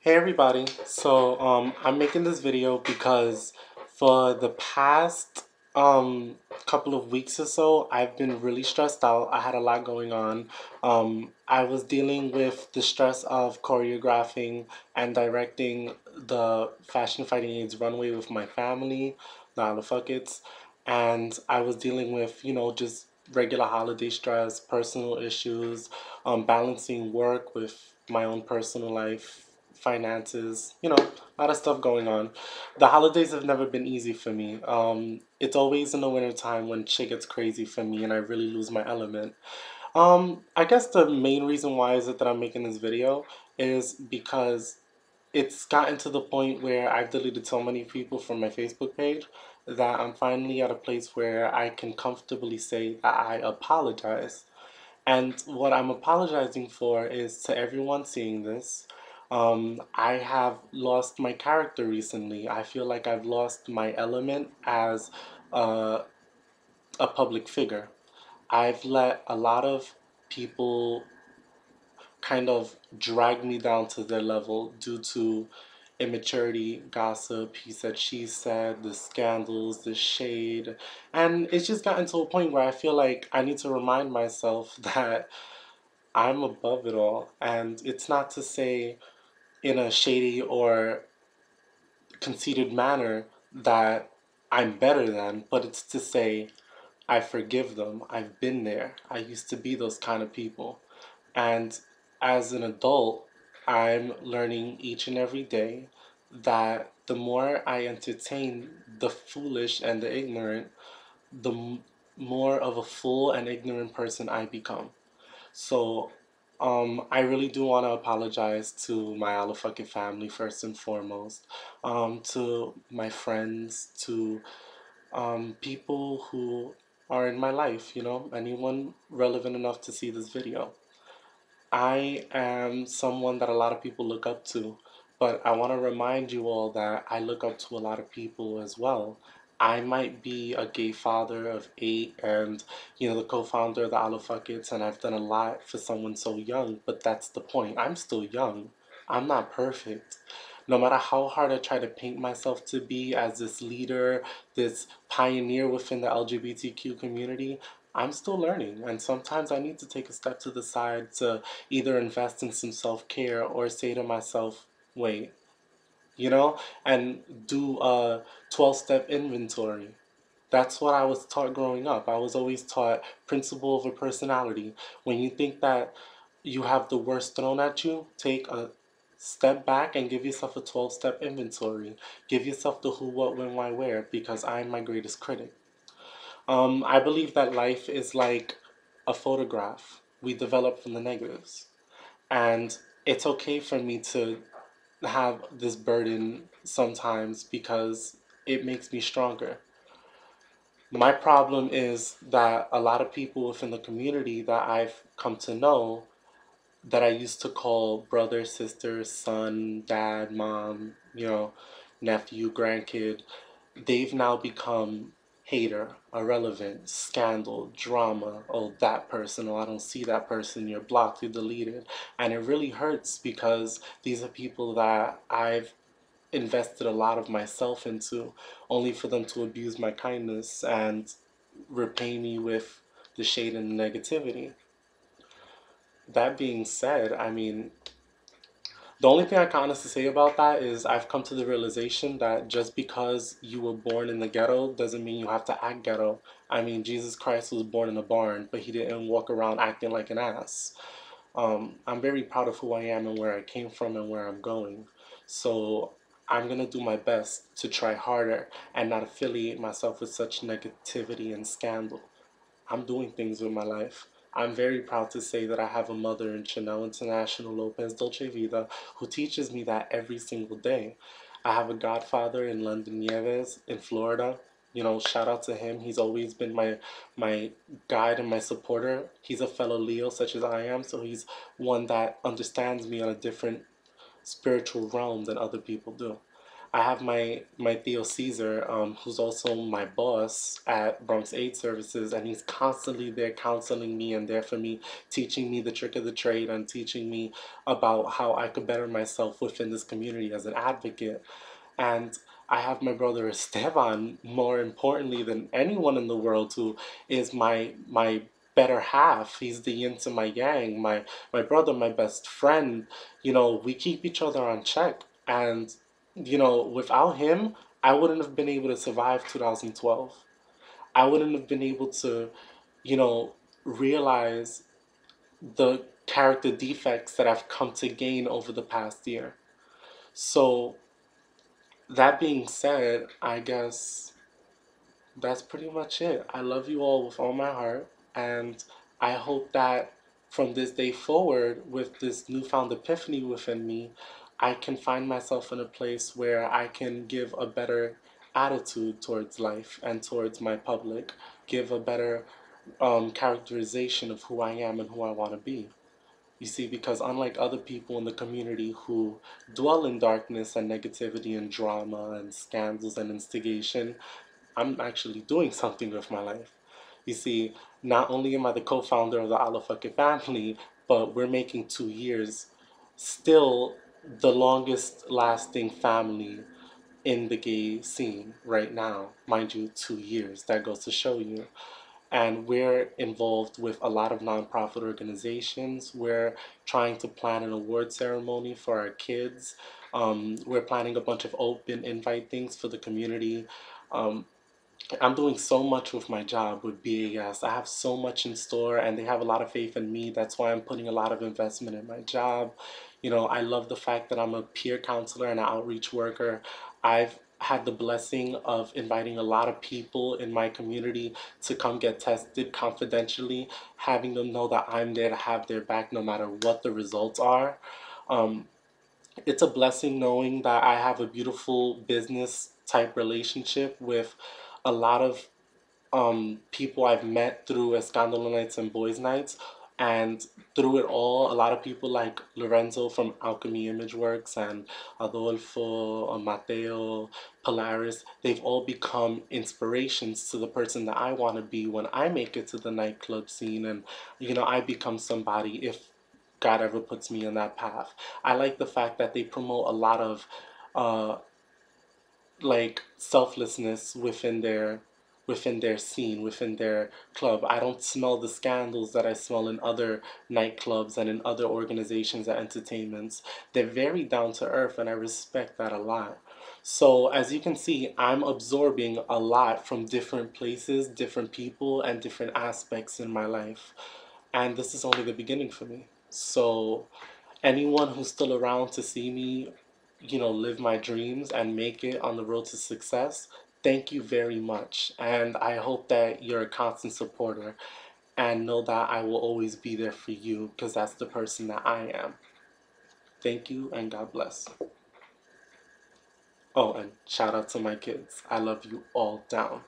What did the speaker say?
Hey everybody. I'm making this video because for the past couple of weeks or so I've been really stressed out. I had a lot going on. I was dealing with the stress of choreographing and directing the Fashion Fighting AIDS runway with my family, the Alofukits, and I was dealing with, just regular holiday stress, personal issues, balancing work with my own personal life, finances, a lot of stuff going on. The holidays have never been easy for me. It's always in the winter time when shit gets crazy for me and I really lose my element. I guess the main reason why is it that I'm making this video is because it's gotten to the point where I've deleted so many people from my Facebook page that I'm finally at a place where I can comfortably say that I apologize. And what I'm apologizing for is to everyone seeing this. I have lost my character recently. I feel like I've lost my element as a, a public figure. I've let a lot of people kind of drag me down to their level due to immaturity, gossip, he said, she said, the scandals, the shade. And it's just gotten to a point where I feel like I need to remind myself that I'm above it all. And it's not to say in a shady or conceited manner that I'm better than, but it's to say I forgive them. I've been there. I used to be those kind of people. And as an adult, I'm learning each and every day that the more I entertain the foolish and the ignorant, the more of a fool and ignorant person I become. So, I really do want to apologize to my Alofukit family first and foremost, to my friends, to people who are in my life, anyone relevant enough to see this video. I am someone that a lot of people look up to, but I want to remind you all that I look up to a lot of people as well. I might be a gay father of 8 and, the co-founder of the Alofukits, and I've done a lot for someone so young, but that's the point. I'm still young. I'm not perfect. No matter how hard I try to paint myself to be as this leader, this pioneer within the LGBTQ community, I'm still learning. And sometimes I need to take a step to the side to either invest in some self-care or say to myself, wait, and do a 12-step inventory. That's what I was taught growing up. I was always taught principle over personality. When you think that you have the worst thrown at you, take a step back and give yourself a 12-step inventory. Give yourself the who, what, when, why, where, because I'm my greatest critic. I believe that life is like a photograph. We develop from the negatives. And it's okay for me to have this burden sometimes because it makes me stronger. My problem is that a lot of people within the community that I've come to know that I used to call brother, sister, son, dad, mom, nephew, grandkid, they've now become hater, irrelevant, scandal, drama. Oh, that person, oh, I don't see that person, you're blocked, you're deleted. And it really hurts because these are people that I've invested a lot of myself into, only for them to abuse my kindness and repay me with the shade and the negativity. That being said, I mean, the only thing I can honestly say about that is I've come to the realization that just because you were born in the ghetto doesn't mean you have to act ghetto. I mean, Jesus Christ was born in a barn, but he didn't walk around acting like an ass. I'm very proud of who I am and where I came from and where I'm going. So I'm going to do my best to try harder and not affiliate myself with such negativity and scandal. I'm doing things with my life. I'm very proud to say that I have a mother in Chanel International Lopez Dolce Vida who teaches me that every single day. I have a godfather in London Nieves in Florida. Shout out to him. He's always been my guide and my supporter. He's a fellow Leo such as I am, so he's one that understands me on a different spiritual realm than other people do. I have my Theo Caesar, who's also my boss at Bronx Aid Services, and he's constantly there counseling me and there for me, teaching me the trick of the trade and teaching me about how I could better myself within this community as an advocate. And I have my brother Esteban, more importantly than anyone in the world, who is my better half. He's the yin to my yang, my brother, my best friend. We keep each other on check. And, without him, I wouldn't have been able to survive 2012. I wouldn't have been able to, you know, realize the character defects that I've come to gain over the past year. So, that being said, I guess that's pretty much it. I love you all with all my heart, and I hope that from this day forward, with this newfound epiphany within me, I can find myself in a place where I can give a better attitude towards life and towards my public, give a better characterization of who I am and who I want to be. You see, because unlike other people in the community who dwell in darkness and negativity and drama and scandals and instigation, I'm actually doing something with my life. You see, not only am I the co-founder of the Alofukit family, but we're making 2 years still the longest lasting family in the gay scene right now. Mind you, 2 years. That goes to show you. And we're involved with a lot of nonprofit organizations. We're trying to plan an award ceremony for our kids. We're planning a bunch of open invite things for the community. Um, I'm doing so much with my job with BAS. I have so much in store, and they have a lot of faith in me. That's why I'm putting a lot of investment in my job. I love the fact that I'm a peer counselor and an outreach worker. I've had the blessing of inviting a lot of people in my community to come get tested confidentially, having them know that I'm there to have their back no matter what the results are. Um, it's a blessing knowing that I have a beautiful business type relationship with a lot of people I've met through Escandalo nights and boys nights. And through it all, a lot of people like Lorenzo from Alchemy Image Works and Adolfo, Mateo, Polaris, they've all become inspirations to the person that I want to be when I make it to the nightclub scene. And, I become somebody if God ever puts me on that path. I like the fact that they promote a lot of uh, like selflessness within their scene, within their club. I don't smell the scandals that I smell in other nightclubs and in other organizations and entertainments. They're very down to earth, and I respect that a lot. So, as you can see, I'm absorbing a lot from different places, different people, and different aspects in my life. And this is only the beginning for me. So, anyone who's still around to see me, live my dreams and make it on the road to success, thank you very much. And I hope that you're a constant supporter and know that I will always be there for you because that's the person that I am. Thank you and God bless. Oh, and shout out to my kids. I love you all down.